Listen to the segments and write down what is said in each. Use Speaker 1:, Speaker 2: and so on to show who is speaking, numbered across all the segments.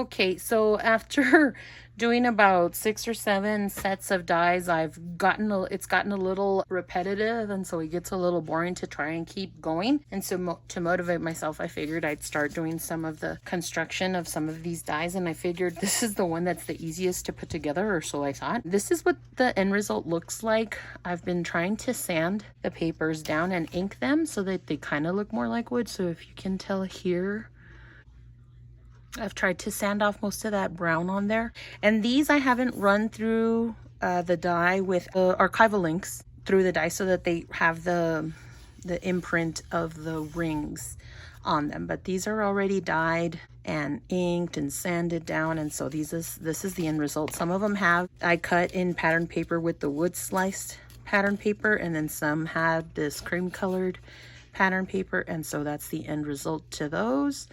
Speaker 1: Okay, so after doing about 6 or 7 sets of dies, it's gotten a little repetitive, and so it gets a little boring to try and keep going. And so to motivate myself, I figured I'd start doing some of the construction of some of these dies, and I figured this is the one that's the easiest to put together, or so I thought. This is what the end result looks like. I've been trying to sand the papers down and ink them so that they kind of look more like wood. So if you can tell here, I've tried to sand off most of that brown on there. And these I haven't run through the die with archival inks through the die so that they have the imprint of the rings on them. But these are already dyed and inked and sanded down, and so this is the end result. Some of them I cut in pattern paper with the wood sliced pattern paper, and then some had this cream colored pattern paper, and so that's the end result to those.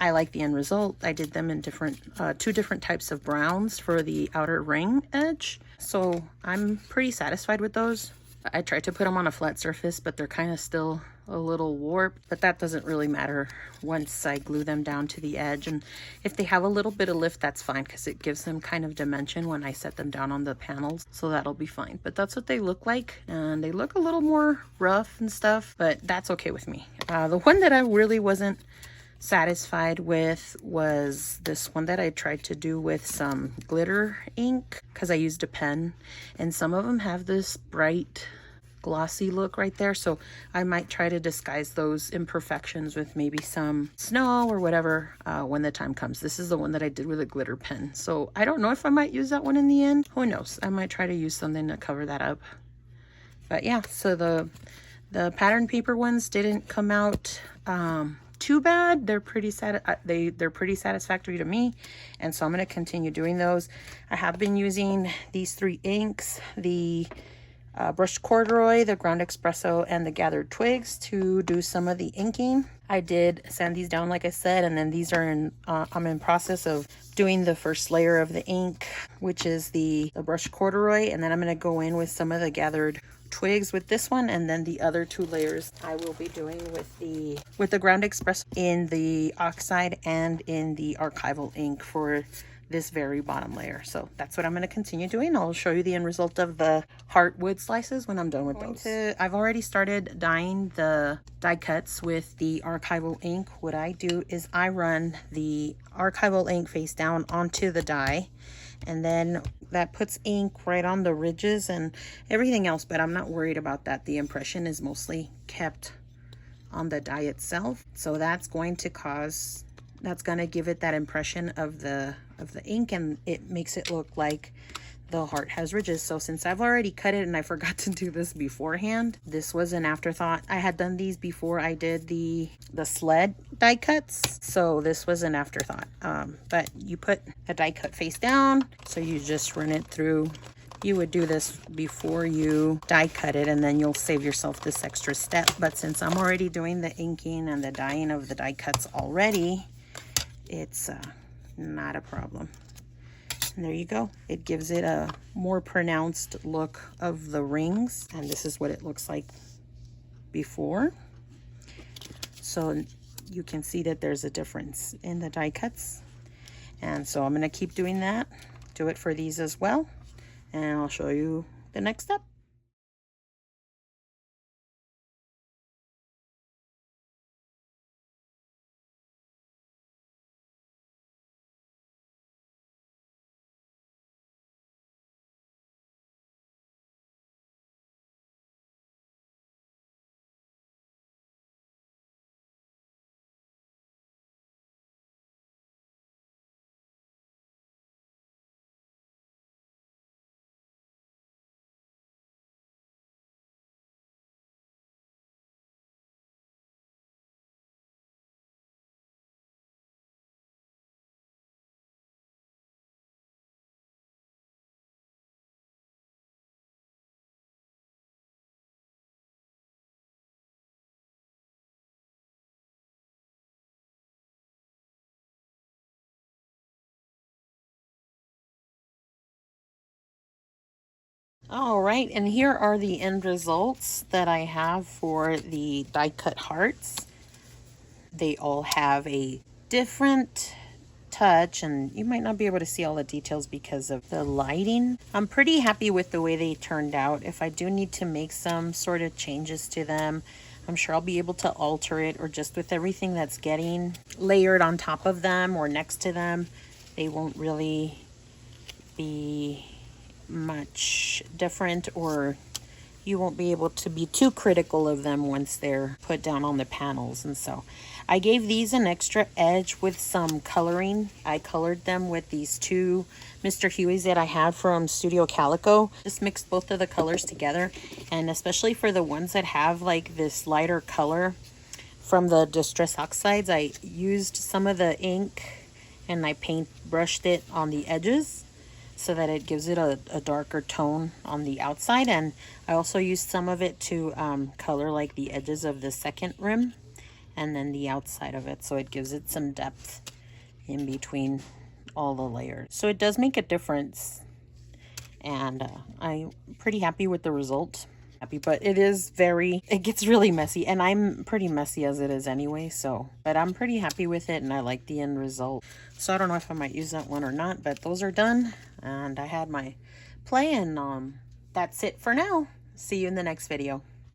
Speaker 1: I like the end result. I did them in two different types of browns for the outer ring edge. So I'm pretty satisfied with those. I tried to put them on a flat surface, but they're kind of still a little warped, but that doesn't really matter once I glue them down to the edge. And if they have a little bit of lift, that's fine, because it gives them kind of dimension when I set them down on the panels, so that'll be fine. But that's what they look like, and they look a little more rough and stuff, but that's okay with me. The one that I really wasn't satisfied with was this one that I tried to do with some glitter ink, because I used a pen, and some of them have this bright glossy look right there, so I might try to disguise those imperfections with maybe some snow or whatever when the time comes. This is the one that I did with a glitter pen, so I don't know if I might use that one in the end. Who knows? I might try to use something to cover that up. But yeah, so the pattern paper ones didn't come out too bad. They're pretty they're pretty satisfactory to me, and so I'm going to continue doing those. I have been using these 3 inks, the brushed corduroy, the ground espresso, and the gathered twigs to do some of the inking. I did sand these down, like I said, and then these are I'm in process of doing the first layer of the ink, which is the brushed corduroy, and then I'm going to go in with some of the gathered twigs with this one, and then the other 2 layers I will be doing with the ground espresso in the oxide and in the archival ink for this very bottom layer. So that's what I'm going to continue doing. I'll show you the end result of the heart wood slices when I'm done with those. I've already started dyeing the die cuts with the archival ink. What I do is I run the archival ink face down onto the die, and then that puts ink right on the ridges and everything else, but I'm not worried about that. The impression is mostly kept on the die itself, so that's going to give it that impression of the ink, and it makes it look like the heart has ridges. So since I've already cut it and I forgot to do this beforehand, this was an afterthought. I had done these before I did the sled die cuts, so this was an afterthought. But you put a die cut face down, so you just run it through. You would do this before you die cut it, and then you'll save yourself this extra step. But since I'm already doing the inking and the dyeing of the die cuts already, it's not a problem. And there you go. It gives it a more pronounced look of the rings, and this is what it looks like before. So you can see that there's a difference in the die cuts, and so I'm going to keep doing that. Do it for these as well, and I'll show you the next step. All right, and here are the end results that I have for the die cut hearts. They all have a different touch, and you might not be able to see all the details because of the lighting. I'm pretty happy with the way they turned out. If I do need to make some sort of changes to them, I'm sure I'll be able to alter it, or just with everything that's getting layered on top of them or next to them, they won't really be much different, or you won't be able to be too critical of them once they're put down on the panels. And so I gave these an extra edge with some coloring. I colored them with these two Mr. Hueys that I had from Studio Calico. Just mixed both of the colors together, and especially for the ones that have like this lighter color from the Distress Oxides, I used some of the ink and I paint brushed it on the edges so that it gives it a darker tone on the outside. And I also used some of it to color like the edges of the second rim and then the outside of it, so it gives it some depth in between all the layers. So it does make a difference, and I'm pretty happy with the result. But it gets really messy, and I'm pretty messy as it is anyway, so, but I'm pretty happy with it and I like the end result. So I don't know if I might use that one or not, but those are done, and I had my play, and that's it for now. See you in the next video.